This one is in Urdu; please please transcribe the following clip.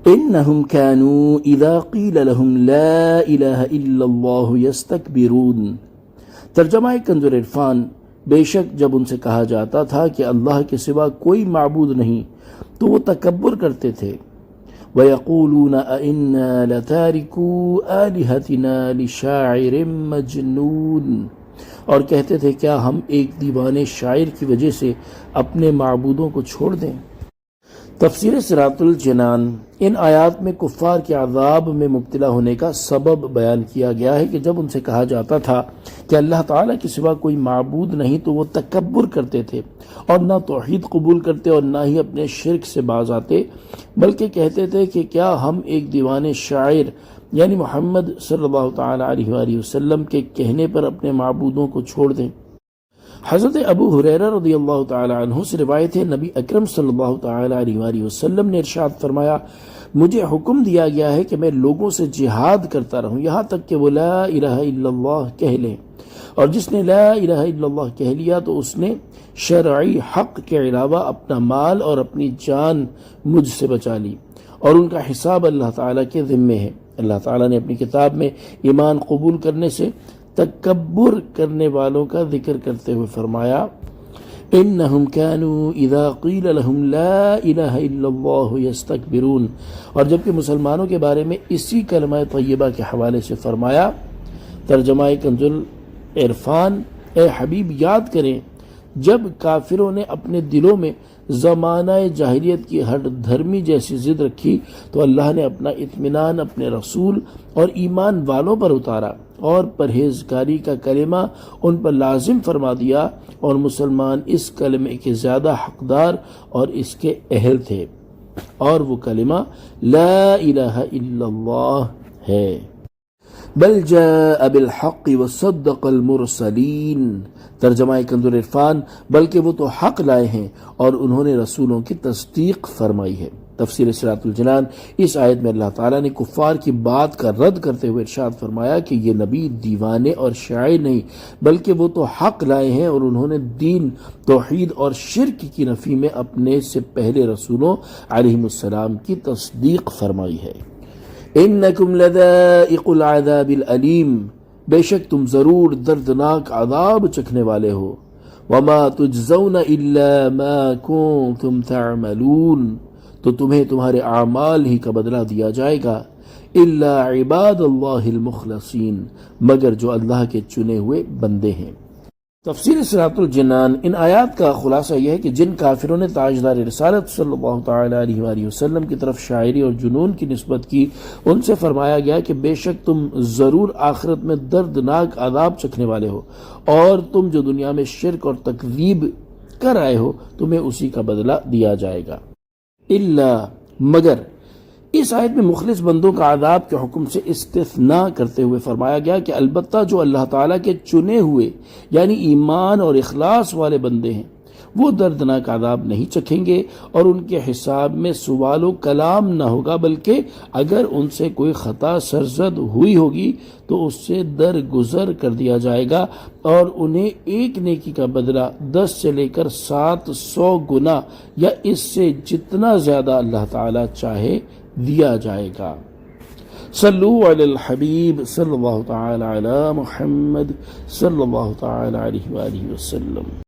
انہم كانوا اذا قیل لهم لا الہ الا اللہ یستکبرون۔ ترجمہ کنز العرفان، بے شک جب ان سے کہا جاتا تھا کہ اللہ کے سوا کوئی معبود نہیں تو وہ تکبر کرتے تھے۔ وَيَقُولُونَ أَإِنَّا لَتَارِكُو آلِهَتِنَا لِشَاعِرٍ مَجْنُونٍ، اور کہتے تھے کیا ہم ایک دیوانے شاعر کی وجہ سے اپنے معبودوں کو چھوڑ دیں۔ تفسیر صراط الجنان، ان آیات میں کفار کے عذاب میں مبتلا ہونے کا سبب بیان کیا گیا ہے کہ جب ان سے کہا جاتا تھا کہ اللہ تعالیٰ کے سوا کوئی معبود نہیں تو وہ تکبر کرتے تھے اور نہ توحید قبول کرتے اور نہ ہی اپنے شرک سے باز آتے، بلکہ کہتے تھے کہ کیا ہم ایک دیوانے شاعر یعنی محمد صلی اللہ تعالیٰ علیہ وآلہ وسلم کے کہنے پر اپنے معبودوں کو چھوڑ دیں۔ حضرت ابو ہریرہ رضی اللہ تعالی عنہ سے روایت ہے، نبی اکرم صلی اللہ تعالی علیہ وآلہ وسلم نے ارشاد فرمایا، مجھے حکم دیا گیا ہے کہ میں لوگوں سے جہاد کرتا رہوں یہاں تک کہ وہ لا الہ الا اللہ کہہ لیں، اور جس نے لا الہ الا اللہ کہہ لیا تو اس نے شرعی حق کے علاوہ اپنا مال اور اپنی جان مجھ سے بچا لی، اور ان کا حساب اللہ تعالیٰ کے ذمے ہے۔ اللہ تعالیٰ نے اپنی کتاب میں ایمان قبول کرنے سے تکبر کرنے والوں کا ذکر کرتے ہوئے فرمایا، انہم کانوا اذا قیل لهم لا الہ الا اللہ یستکبرون، اور جبکہ مسلمانوں کے بارے میں اسی کلمہ طیبہ کے حوالے سے فرمایا۔ ترجمہ کنز العرفان، اے حبیب یاد کریں جب کافروں نے اپنے دلوں میں زمانہ جاہلیت کی ہٹ دھرمی جیسی ضد رکھی تو اللہ نے اپنا اطمینان اپنے رسول اور ایمان والوں پر اتارا اور پرہیزگاری کا کلمہ ان پر لازم فرما دیا، اور مسلمان اس کلمے کے زیادہ حقدار اور اس کے اہل تھے، اور وہ کلمہ لا الہ الا اللہ ہے۔ بل جاء بالحق وصدق المرسلین، ترجمہ کنز العرفان، بلکہ وہ تو حق لائے ہیں اور انہوں نے رسولوں کی تصدیق فرمائی ہے۔ تفسیر صراط الجنان، اس آیت میں اللہ تعالیٰ نے کفار کی بات کا رد کرتے ہوئے ارشاد فرمایا کہ یہ نبی دیوانے اور شاعر نہیں بلکہ وہ تو حق لائے ہیں، اور انہوں نے دین، توحید اور شرک کی نفی میں اپنے سے پہلے رسولوں علیہم السلام کی تصدیق فرمائی ہے۔ انکم لذائق العذاب العلیم، بے شک تم ضرور دردناک عذاب چکھنے والے ہو۔ وما تجزون الا ما کنتم تعملون، تو تمہیں تمہارے اعمال ہی کا بدلہ دیا جائے گا۔ الا عباد اللہ المخلصین، مگر جو اللہ کے چنے ہوئے بندے ہیں۔ تفسیر صراط الجنان، ان آیات کا خلاصہ یہ ہے کہ جن کافروں نے تاجدار رسالت صلی اللہ تعالی علیہ وآلہ وسلم کی طرف شاعری اور جنون کی نسبت کی، ان سے فرمایا گیا کہ بے شک تم ضرور آخرت میں دردناک عذاب چکھنے والے ہو، اور تم جو دنیا میں شرک اور تکذیب کر آئے ہو تمہیں اسی کا بدلہ دیا جائے گا۔ الا، مگر، اس آیت میں مخلص بندوں کا عذاب کے حکم سے استثناء کرتے ہوئے فرمایا گیا کہ البتہ جو اللہ تعالیٰ کے چنے ہوئے یعنی ایمان اور اخلاص والے بندے ہیں وہ دردناک عذاب نہیں چکھیں گے، اور ان کے حساب میں سوال و کلام نہ ہوگا، بلکہ اگر ان سے کوئی خطا سرزد ہوئی ہوگی تو اس سے درگزر کر دیا جائے گا، اور انہیں ایک نیکی کا بدلہ 10 سے لے کر 700 گنا یا اس سے جتنا زیادہ اللہ تعالیٰ چاہے دیا جائے گا۔ صلو علی الحبیب صلی اللہ تعالی علی محمد صلی اللہ تعالی علیہ وآلہ وسلم۔